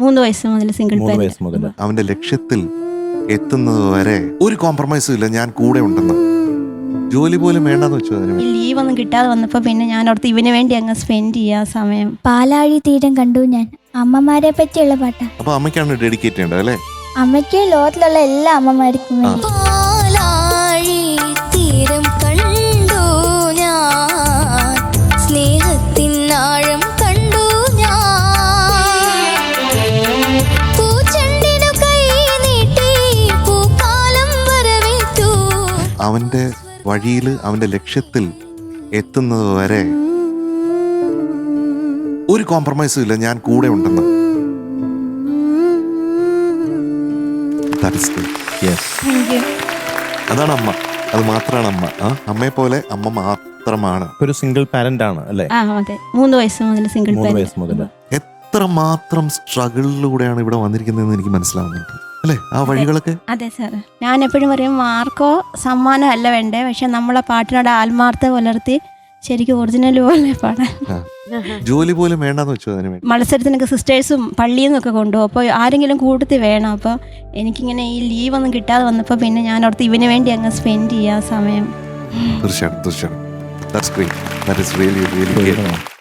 3 വയസ്സ് മുതൽ സിംഗിൾ 3 വയസ്സ് മുതൽ അവന്റെ ലക്ഷ്യത്തിൽ എത്തുന്നത് വരെ ഒരു കോംപ്രമൈസും ഇല്ല, ഞാൻ കൂടെ ഉണ്ടെന്ന്. ജോലി പോലും വേണ്ടെന്ന് വെച്ചു അതിന്. ഈ ലീവ് ഒന്നും കിട്ടാതെ വന്നപ്പോൾ പിന്നെ ഞാൻ ഓർത്ത് ഇവന് വേണ്ടി അങ്ങ് സ്പെൻഡ് ചെയ്യാൻ സമയം. പാലാഴി തീരം കണ്ടു ഞാൻ, അമ്മമാരെ പറ്റിയുള്ള പാട്ടാ. അപ്പൊ അമ്മയ്ക്കാണ് ഡെഡിക്കേറ്റ് ചെയ്യേണ്ടത് അല്ലേ? അമ്മയ്ക്ക് ലോകത്തിലുള്ള എല്ലാ അമ്മമാർക്കും വേണ്ടി. പാലാഴി തീരം കണ്ടു ഞാൻ, സ്നേഹത്തിനാഴം കണ്ടു ഞാൻ, പൂച്ചെണ്ടിനു കൈ നീട്ടി പൂക്കാലം വരവേറ്റു. അവന്റെ വഴിയിൽ അവന്റെ ലക്ഷ്യത്തിൽ എത്തുന്നത് വരെ ഒരു കോംപ്രമൈസും ഇല്ല, ഞാൻ കൂടെ ഉണ്ടെന്ന്. That is good. Yes. Thank you. അതാണ് അമ്മ, അത് മാത്രമാണ് അമ്മ. അമ്മയെ പോലെ അമ്മ മാത്രമാണ്. ഒരു സിംഗിൾ പാരന്റ് ആണ് അല്ലേ? അതെ, 3 വയസ്സ് മുതൽ സിംഗിൾ 3 വയസ്സ് മുതൽ. എത്രമാത്രം സ്ട്രഗിളിലൂടെയാണ് ഇവിടെ വന്നിരിക്കുന്നതെന്ന് എനിക്ക് മനസ്സിലാവുന്നുണ്ട് അല്ലേ, ആ വഴികളൊക്കെ. അതെ സാർ, ഞാൻ എപ്പോഴും പറയും മാർക്കോ സമ്മാനം അല്ല വേണ്ടേ, പക്ഷെ നമ്മളെ പാട്ടിനോട് ആത്മാർത്ഥത പുലർത്തി ശരിക്കും ഒറിജിനൽ പോലെ പാടാൻ. ജോലി പോലും വേണ്ടെന്ന് വെച്ചു അതിന് വേണ്ടി. മത്സരത്തിനൊക്കെ സിസ്റ്റേഴ്സും പള്ളിയിൽ നിന്നൊക്കെ കൊണ്ടുപോകും, അപ്പോൾ ആരെങ്കിലും കൂട്ടത്തിൽ വേണം. അപ്പോൾ എനിക്കിങ്ങനെ ഈ ലീവ് ഒന്നും കിട്ടാതെ വന്നപ്പോൾ പിന്നെ ഞാൻ ഓർത്ത് ഇവന് വേണ്ടി അങ്ങ് സ്പെൻഡ് ചെയ്യാൻ സമയം. തീർച്ചയായിട്ടും തീർച്ചയായിട്ടും. That's great. That is really, really great.